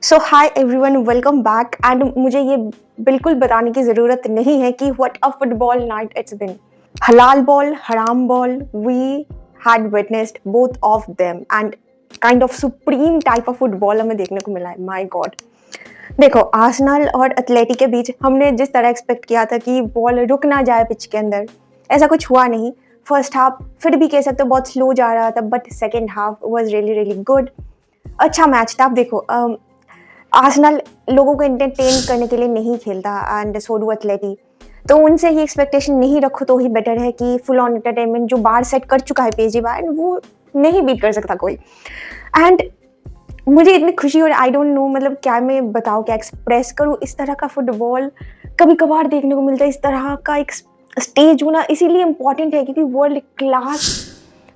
So hi everyone, welcome back. And मुझे ये बिल्कुल बताने की ज़रूरत नहीं है कि what a football night it's been. हलाल बॉल, हराम ball, we had witnessed both of them and kind of supreme type of football हमें देखने को मिला है। माय गॉड, देखो आर्सेनल और एथलेटिक के बीच हमने जिस तरह एक्सपेक्ट किया था कि बॉल रुक ना जाए पिच के अंदर, ऐसा कुछ हुआ नहीं। फर्स्ट हाफ फिर भी कह सकते हो बहुत स्लो जा रहा था, but second half was really really good. अच्छा मैच था। आप देखो, आर्सेनल लोगों को एंटरटेन करने के लिए नहीं खेलता एंड सो डू एथलेटिक, तो उनसे ही एक्सपेक्टेशन नहीं रखो तो ही बेटर है कि फुल ऑन एंटरटेनमेंट जो बार सेट कर चुका है पीएसजी बार, वो नहीं बीट कर सकता कोई। एंड मुझे इतनी खुशी हो रही, आई डोंट नो, मतलब क्या मैं बताऊँ, क्या एक्सप्रेस करूँ। इस तरह का फुटबॉल कभी कभार देखने को मिलता है। इस तरह का एक स्टेज होना इसीलिए इम्पॉर्टेंट है क्योंकि वर्ल्ड क्लास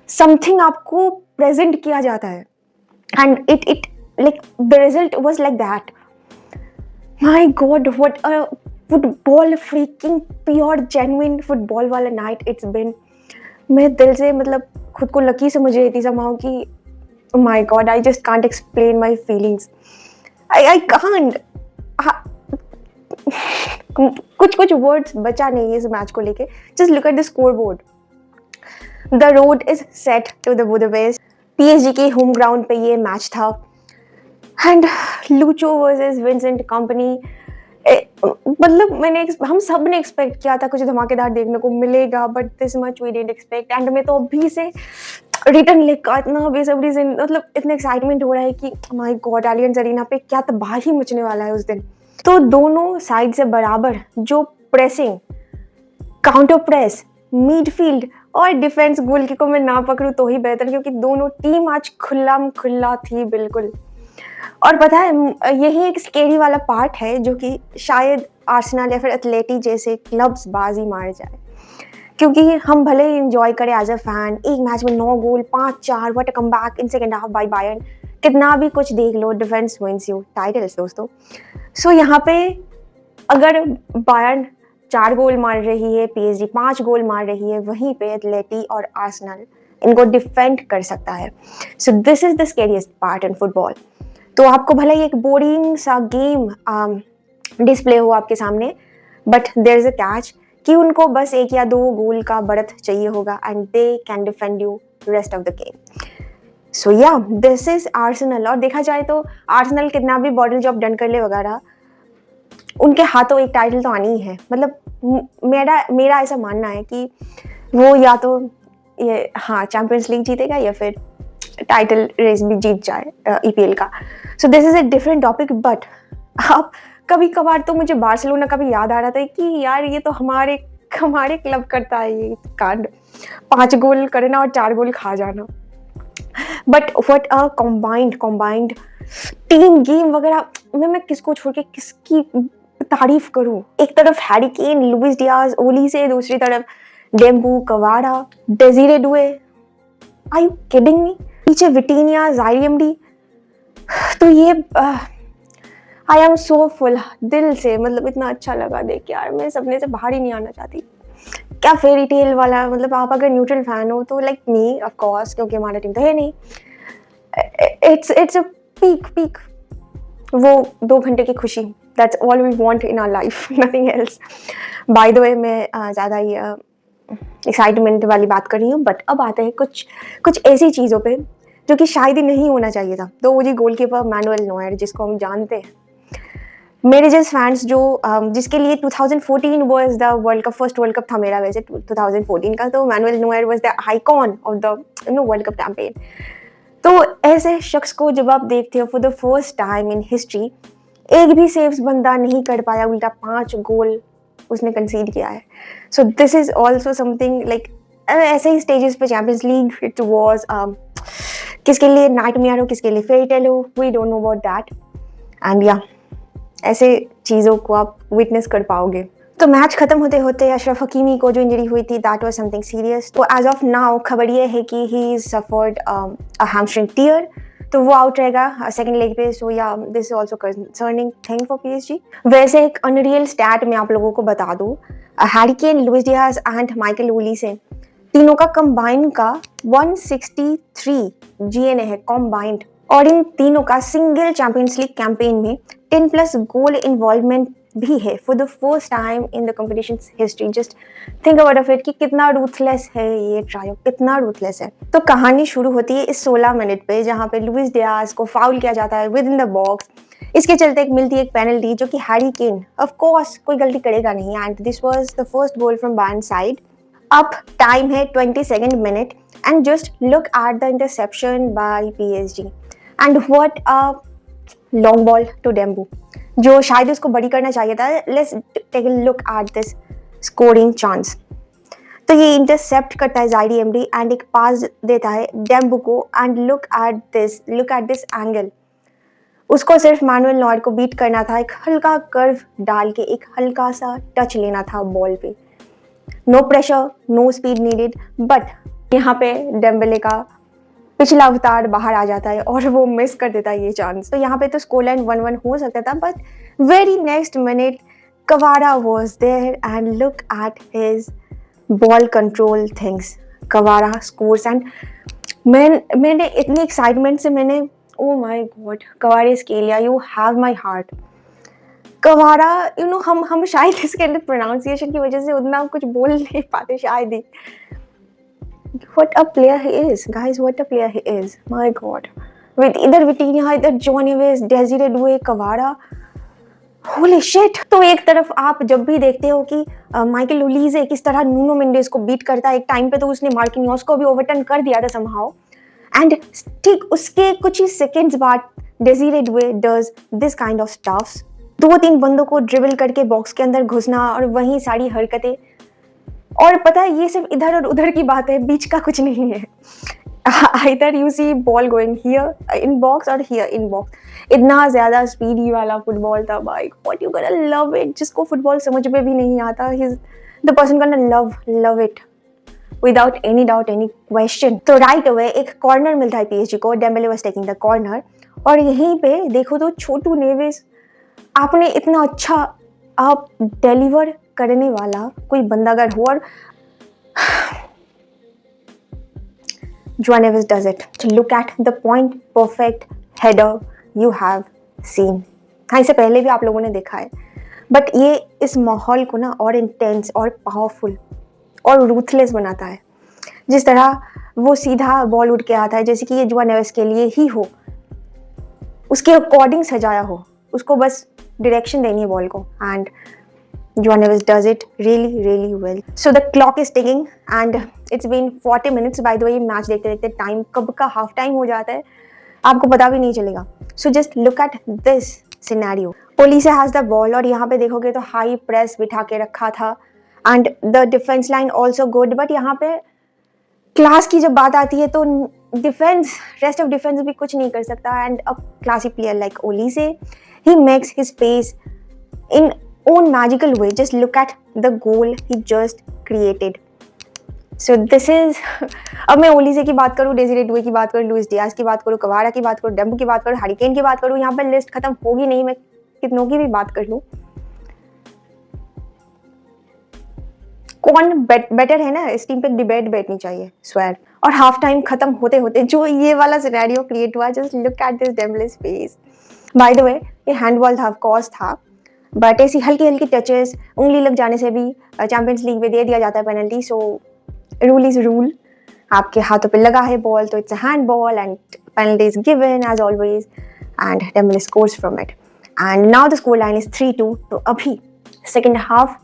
समथिंग आपको प्रेजेंट किया जाता है and it like the result was like that. My god, what a football, freaking pure genuine football वाला night it's been. मैं दिल से मतलब खुद को लकी समझ रही थी somehow कि oh my god, I just can't explain my feelings. I can't. कुछ वर्ड्स बचा नहीं है इस मैच को लेके। Just look at the scoreboard. The road is set to the Budapest. PSG के होम ग्राउंड पे ये मैच था and locho versus Vincent company. मतलब हम सब ने एक्सपेक्ट किया था कुछ धमाकेदार देखने को मिलेगा, but this much we didn't expect. And मैं तो अभी से रिटर्न लेग का इतना बेसब्री से, मतलब इतना एक्साइटमेंट हो रहा है कि माय गॉड, एलियंस अरीना पे क्या तबाही मचने वाला है उस दिन। तो दोनों साइड से बराबर जो प्रेसिंग, काउंटर प्रेस, मिडफील्ड और डिफेंस, गोल की को मैं ना पकड़ूं तो ही बेहतर, क्योंकि दोनों टीम आज खुला थी बिल्कुल। और पता है यही एक स्केरी वाला पार्ट है जो कि शायद आर्सेनल या फिर एथलेटिक जैसे क्लब्स बाजी मार जाए, क्योंकि हम भले ही इंजॉय करें एज अ फैन, एक मैच में 9 goal 5-4, what a comeback in second half by Bayern, कितना भी कुछ देख लो, डिफेंस विंस यू टाइटल्स दोस्तों। सो यहाँ पे अगर बायर्न 4 गोल मार रही है, पीएसजी 5 गोल मार रही है, वहीं पे एथलेटिक और आर्सेनल इनको डिफेंड कर सकता है। So this is the scariest part in football. तो आपको भले ही एक बोरिंग सा गेम डिस्प्ले हो आपके सामने, but there is a catch कि उनको बस 1 या 2 गोल का बढ़त चाहिए होगा and they can defend you rest of the game. So yeah this is Arsenal. और देखा जाए तो आर्सेनल कितना भी बॉटल जॉब डन कर ले वगैरह, उनके हाथों एक टाइटल तो आनी ही है। मतलब मेरा ऐसा मानना है कि वो या तो ये चैंपियंस लीग जीतेगा या फिर टाइटल रेस भी जीत जाए ईपीएल का। सो this is a different topic. But अब कभी कभार तो मुझे बार्सिलोना का भी याद आ रहा था कि यार ये तो हमारे क्लब करता है ये कांड, 5 गोल करना और 4 गोल खा जाना। But what a combined team game वगैरह। मैं किसको छोड़ के किसकी तारीफ करूं। एक तरफ Harry Kane, Luis Diaz, Olise, दूसरी तरफ Dembele, Kvara, Desire Doue. Are you kidding me? पीछे विटीनिया, जायरियमडी। तो ये आई एम सो फुल दिल से, मतलब इतना अच्छा लगा देख के यार, मैं सपने से बाहर ही नहीं आना चाहती। क्या फेरी टेल वाला, मतलब आप अगर न्यूट्रल फैन हो तो लाइक मी ऑफ कोर्स, क्योंकि हमारा टीम तो है नहीं। इट्स अ पीक वो 2 घंटे की खुशी, that's all we want in our life, nothing else. By the way मैं ज़्यादा ही एक्साइटमेंट वाली बात कर रही हूँ, बट अब आते हैं कुछ ऐसी चीज़ों पे जो कि शायद ही नहीं होना चाहिए था। तो वो जी गोलकीपर मैनुएल नोयर, जिसको हम जानते हैं, मेरे जैसे फैंस जो जिसके लिए 2014 was the world cup, first world cup था मेरा वैसे 2014 का, तो Manuel Neuer was the icon of the world cup campaign. तो ऐसे शख्स को जब आप देखते हो for the first time in history, एक भी सेव्स बंदा नहीं कर पाया, उल्टा 5 गोल उसने कंसीड किया है। So this is also something like, ऐसे ही स्टेजेस पे चैंपियंस लीग इट वॉज किसके लिए नाइटमेयर हो, किसके लिए फेरी टेल हो, we don't know about that. And या ऐसे चीज़ों को आप विटनेस कर पाओगे। तो मैच खत्म होते होते अशरफ हकीमी को जो इंजरी हुई थी, दैट वाज समथिंग सीरियस। तो एज ऑफ नाउ खबर ये है कि he suffered a hamstring tear, तो वो आउट रहेगा सेकंड लेग पे। So yeah this is also concerning thing for PSG. वैसे एक अनरियल स्टैट मैं आप लोगों को बता दूं, Harry Kane, Luis Diaz and Michael Olise तीनों का कंबाइंड का 163 जीएनए है, कंबाइंड और इन तीनों का सिंगल चैंपियंस लीग कैंपेन में 10+ गोल इन्वॉल्वमेंट भी है for the first time in the competition history. Just think about it कि कितना रूथलेस है ये ट्रायो, कितना रूथलेस है। तो कहानी शुरू होती है इस 16 मिनट पे, जहाँ पे लुइस डियाज को फाउल किया जाता है विद इन द बॉक्स। इसके चलते मिलती है एक पेनल्टी, जो कि हैरी केन ऑफ कोर्स कोई गलती करेगा नहीं, and this was the first goal from Bayern side. अब टाइम है 22nd minute, and just look at the interception by PSG, and what a long ball to Dembele, जो शायद उसको बड़ी करना चाहिए था। Let's take a look at this scoring chance. तो ये इंटरसेप्ट करता है जायरी एमरी एंड एक पास देता है डेम्बू को, and look at this angle. उसको सिर्फ मैनुअल नॉयर को बीट करना था, एक हल्का कर्व डाल के एक हल्का सा टच लेना था बॉल पे। No pressure, no speed needed, but यहाँ पे डेम्बेले का पिछला अवतार बाहर आ जाता है और वो मिस कर देता है ये चांस। तो यहाँ पे तो स्कोर लाइन 1-1 हो सकता था, but very next minute Kvara was there and look at his ball control things. Kvara scores, and मैंने इतनी एक्साइटमेंट से मैंने, oh my God, Kvaratskhelia, you have my heart. Kvara, you know, हम शायद इसके अंदर प्रोनाउंसिएशन की वजह से उतना कुछ बोल नहीं पाते शायद ही। What a player he is, guys, what a player he is, my god. With इधर विटीनिया, इधर Joao Neves, Desire Doue, Kvara, holy shit. तो एक तरफ आप जब भी देखते हो कि माइकल ओलीजे किस तरह नूनो मेंडेस को बीट करता है, एक टाइम पे तो उसने मार्किन्योस को भी ओवरटर्न कर दिया था समहाउ, एंड ठीक उसके कुछ ही सेकेंड्स बाद Désiré Doue does this kind of stuffs. 2-3 बंदों को ड्रिबल करके बॉक्स के अंदर घुसना और वहीं सारी हरकतें। और पता है ये सिर्फ इधर और उधर की बात है, बीच का कुछ नहीं है। Either you see ball going here in box और हियर इन बॉक्स। इतना ज्यादा स्पीडी वाला फुटबॉल था भाई, what you gonna love it. जिसको फुटबॉल समझ में भी नहीं आता, he is the person gonna love it without any doubt, any question. तो राइट अवे एक कॉर्नर मिलता है पीएसजी को, Dembele was taking the corner, और यहीं पे देखो तो छोटू नेवेस, आपने इतना अच्छा आप डिलीवर करने वाला कोई बंदा अगर हो, और Joao Neves does it. So look at the point perfect header you have seen. हाँ, इससे पहले भी आप लोगों ने देखा है, बट ये इस माहौल को ना और इंटेंस और पावरफुल और रूथलेस बनाता है। जिस तरह वो सीधा बॉल उठ के आता है, जैसे कि ये Joao Neves के लिए ही हो, उसके अकॉर्डिंग सजाया हो, उसको बस डायरेक्शन देनी है बॉल को, and Joao Neves does it really well. So the clock is ticking and it's been 40 minutes. By the way, match देखते देखते टाइम कब का हाफ टाइम हो जाता है आपको पता भी नहीं चलेगा। So just look at this scenario. Olise has the ball और यहाँ पे देखोगे तो हाई प्रेस बिठा के रखा था, and the defense line also good. But यहाँ पे क्लास की जब बात आती है तो डिफेंस, रेस्ट ऑफ डिफेंस भी कुछ नहीं कर सकता, and a classy player like Olise, he makes his space in own magical way. Just look at the goal he just created. So this is अब मैं ओलीजे की बात करूँ, डेजिरे डुए की बात करूँ, लुइस डियाज की बात करूँ, कवारा की बात करूँ, डेम्बू की बात करूँ, हैरी केन की बात करूँ, यहाँ पर लिस्ट खत्म होगी नहीं, मैं कितनों की भी बात कर लूँ। कौन बेटर है ना, इस टीम पे डिबेट बैठनी चाहिए, स्वेयर। और हाफ टाइम खत्म होते होते जो ये वाला सिनेरियो क्रिएट हुआ, just look at this Dembele's face. By the way ये हैंडबॉल था, ऑफ कोर्स था, बट ऐसी हल्की हल्की टचेस, उंगली लग जाने से भी चैंपियंस लीग में दे दिया जाता है penalty. So rule is rule, आपके हाथों पे लगा है बॉल तो it's a hand ball, and penalty is given as always, and Dembele scores from it, and now the score line is 3-2। तो अभी सेकेंड हाफ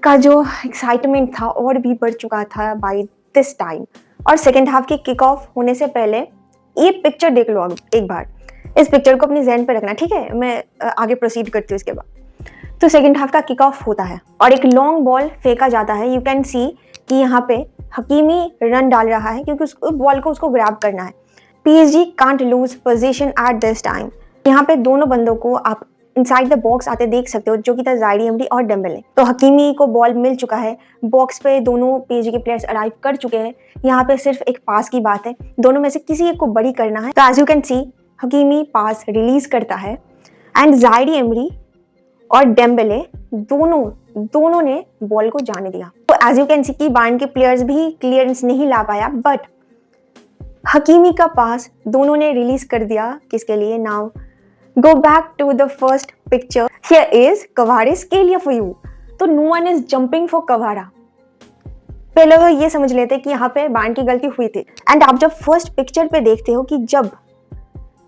का जो एक्साइटमेंट था और भी बढ़ चुका था बाय दिस टाइम। और सेकेंड हाफ के किक ऑफ होने से पहले ये पिक्चर देख लो अब एक बार, इस पिक्चर को अपने ज़हन पे रखना, ठीक है? मैं आगे प्रोसीड करती हूँ इसके बाद। तो सेकेंड हाफ का किक ऑफ होता है और एक लॉन्ग बॉल फेंका जाता है। यू कैन सी कि यहाँ पे हकीमी रन डाल रहा है क्योंकि उसको बॉल को उसको ग्रैब करना है। PSG can't loose position at this time. यहाँ पे दोनों बंदों को आप इनसाइड द बॉक्स आते देख सकते हो, जो कि था जायरी एमरी और डेम्बेले। तो हकीमी को बॉल मिल चुका है, बॉक्स पे दोनों पीएसजी के प्लेयर्स अराइव कर चुके हैं। यहाँ पे सिर्फ एक पास की बात है, दोनों में से किसी एक को बड़ी करना है। तो as you can see Hakimi pass release करता है एंड जायरी एमरी और डेम्बेले दोनों ने बॉल को जाने दिया। तो एज यू कैन सी कि बायर्न के प्लेयर्स भी क्लियरेंस नहीं ला पाया, बट हकीमी का पास दोनों ने रिलीज कर दिया किसके लिए. Now go back to the first picture. Here is Kvaratskhelia for you. तो no one is jumping for Kvara. पहले तो ये समझ लेते कि यहाँ पे बायर्न की गलती हुई थी. एंड आप जब फर्स्ट पिक्चर पे देखते हो कि जब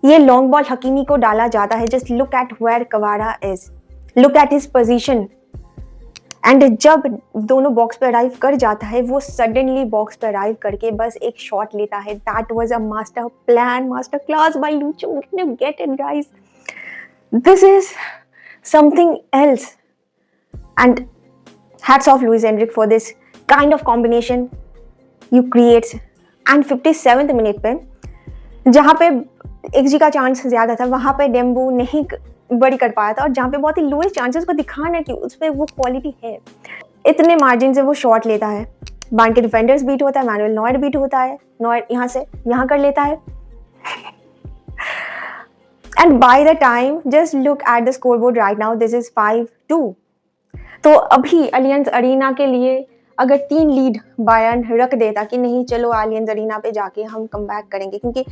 ये लॉन्ग बॉल हकीमी को डाला जाता है, just look at where Kvara is, look at his position. And जब दोनों बॉक्स पे अराइव कर जाता है, वो सडनली बॉक्स पे अराइव करके बस एक शॉट लेता है. That was a master plan, master class by Lucho. You get it guys. This is something else. And hats off Luis Enrique for this kind of combination you creates. And 57th minute पे जहाँ पे XG का chance ज़्यादा था, वहाँ पे डेम्बू नहीं बड़ी कर पाया था, और जहाँ पे बहुत ही लोएस्ट चांसेस को दिखाना कि उस पर वो क्वालिटी है, इतने मार्जिन से वो शॉट लेता है. बायर्न के डिफेंडर्स बीट होता है, मैनुअल नॉयर बीट होता है, नॉयर यहाँ से यहाँ कर लेता है. And by the time, just look at the scoreboard right now, this is 5-2. तो अभी अलियंस अरीना के लिए अगर 3 लीड बायर्न रख देता कि नहीं चलो अलियंस अरीना पे जाके हम कम बैक करेंगे, क्योंकि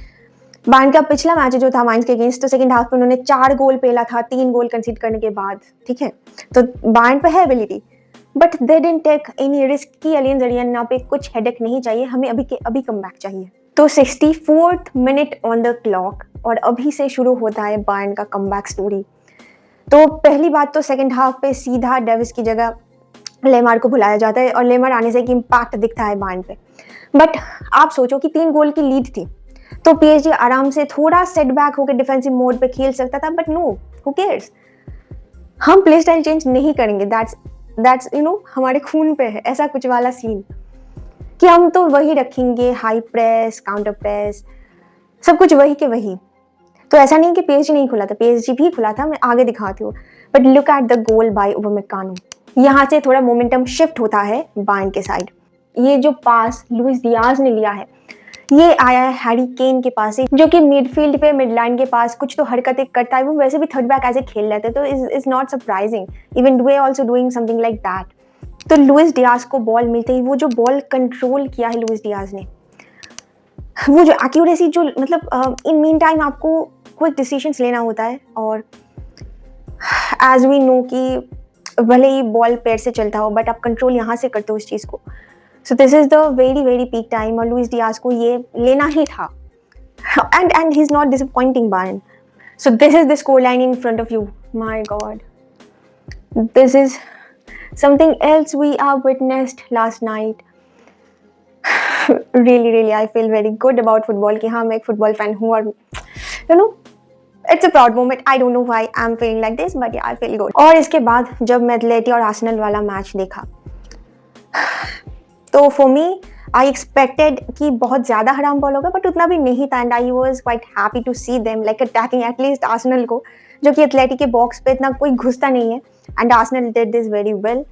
बायर्न का पिछला मैच जो था माइंस के अगेंस्ट, तो सेकंड हाफ में उन्होंने 4 गोल पेला था 3 गोल कंसीड करने के बाद. ठीक है, तो बायर्न पे है ability, but they didn't take any risk कि अलियंस अरीना पे कुछ हेडेक नहीं चाहिए, हमें अभी के अभी कम बैक चाहिए. तो 64th minute on the clock, और अभी से शुरू होता है बायर्न का कम बैक स्टोरी. तो पहली बात तो सेकंड हाफ पे सीधा डेविस की जगह लेमार को बुलाया जाता है, और लेमार आने से एक इम्पैक्ट दिखता है बायर्न पे. बट आप सोचो कि 3 गोल की लीड थी, तो PSG आराम से थोड़ा सेटबैक होकर डिफेंसिव मोड पे खेल सकता था, बट नो, हु केयर्स. हम प्ले स्टाइल चेंज नहीं करेंगे. दैट्स हमारे खून पे है ऐसा कुछ वाला सीन, कि हम तो वही रखेंगे, हाई प्रेस, काउंटर प्रेस, सब कुछ वही के वही. तो ऐसा नहीं कि PSG नहीं खुला था, PSG भी खुला था, मैं आगे दिखाती हूँ. But look at the goal by Upamecano. यहाँ से थोड़ा मोमेंटम शिफ्ट होता है बायर्न के साइड. ये जो पास लुइस डियाज ने लिया है, ये आया है हैरी केन के पास से, जो कि मिडफील्ड पे मिड लाइन के पास कुछ तो हरकतें करता है. वो वैसे भी थर्ड बैक ऐसे खेल लेते, तो is not surprising. Even Doue also doing something like that. तो लुइस डियाज को बॉल मिलते ही वो जो बॉल कंट्रोल किया है लुइस डियाज ने, वो जो एक्यूरेसी, जो मतलब इन मीन टाइम आपको क्विक डिसीजंस लेना होता है. और एज वी नो कि भले ही बॉल पैर से चलता हो, बट आप कंट्रोल यहाँ से करते हो उस चीज़ को. So this is the very very peak time, और लुइस डियाज को ये लेना ही था. And he is not disappointing Bayern. So this is the score line in front of you. My god, this is something else we are witnessed last night. really I feel very good about football कि हाँ मैं एक football fan हूँ, और it's a proud moment. I don't know why I'm feeling like this, but yeah, I feel good. और इसके बाद जब मैं एथलेटिक और आर्सेनल वाला मैच देखा, तो फॉर मी आई एक्सपेक्टेड कि बहुत ज़्यादा हराम बॉल होगा, बट उतना भी नहीं था. And I was quite happy to see them like attacking at least Arsenal को, जो कि एथलेटिक के बॉक्स पे इतना कोई घुसता नहीं है. And Arsenal did this very well.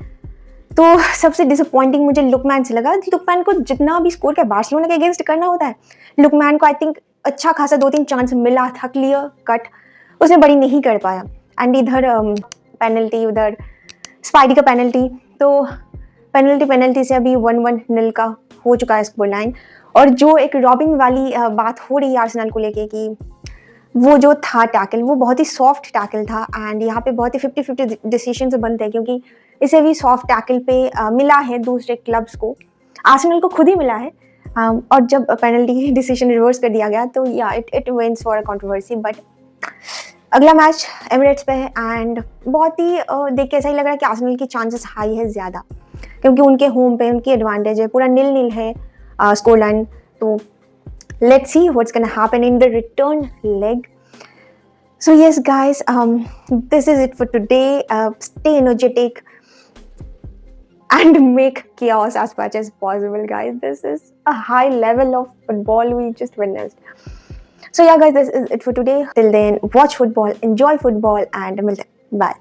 तो सबसे डिसअपॉइंटिंग मुझे लुकमैन से लगा. लुकमैन को जितना भी स्कोर के बार्सिलोना के अगेंस्ट करना होता है, लुकमैन को आई थिंक अच्छा खासा 2-3 चांस मिला था, क्लियर कट, उसने बड़ी नहीं कर पाया. एंड इधर पेनल्टी, उधर स्पाइडी का पेनल्टी, तो पेनल्टी से अभी 1-1 का हो चुका है स्कोर लाइन. और जो एक रॉबिंग वाली बात हो रही है आर्सेनल को लेके, कि वो जो था टैकल, वो बहुत ही सॉफ्ट टैकल था. एंड यहाँ पे बहुत ही 50-50 डिसीजन से बनते हैं, क्योंकि इसे भी सॉफ्ट टैकल पे मिला है दूसरे क्लब्स को, आर्सेनल को खुद ही मिला है. और जब पेनल्टी डिसीजन रिवर्स कर दिया गया, तो yeah it wins for a controversy. But अगला मैच एमिरेट्स पे है, एंड बहुत ही देख के ऐसा ही लग रहा है कि आर्सेनल की चांसेस हाई है ज़्यादा, क्योंकि उनके होम पे उनकी एडवांटेज है. पूरा 0-0 है स्कोर लाइन. तो let's see what's gonna happen in the return leg. So yes guys, this is it for today. Stay energetic and make chaos as much as possible, guys. This is a high level of football we just witnessed. So yeah guys, this is it for today. Till then, watch football, enjoy football, and bye.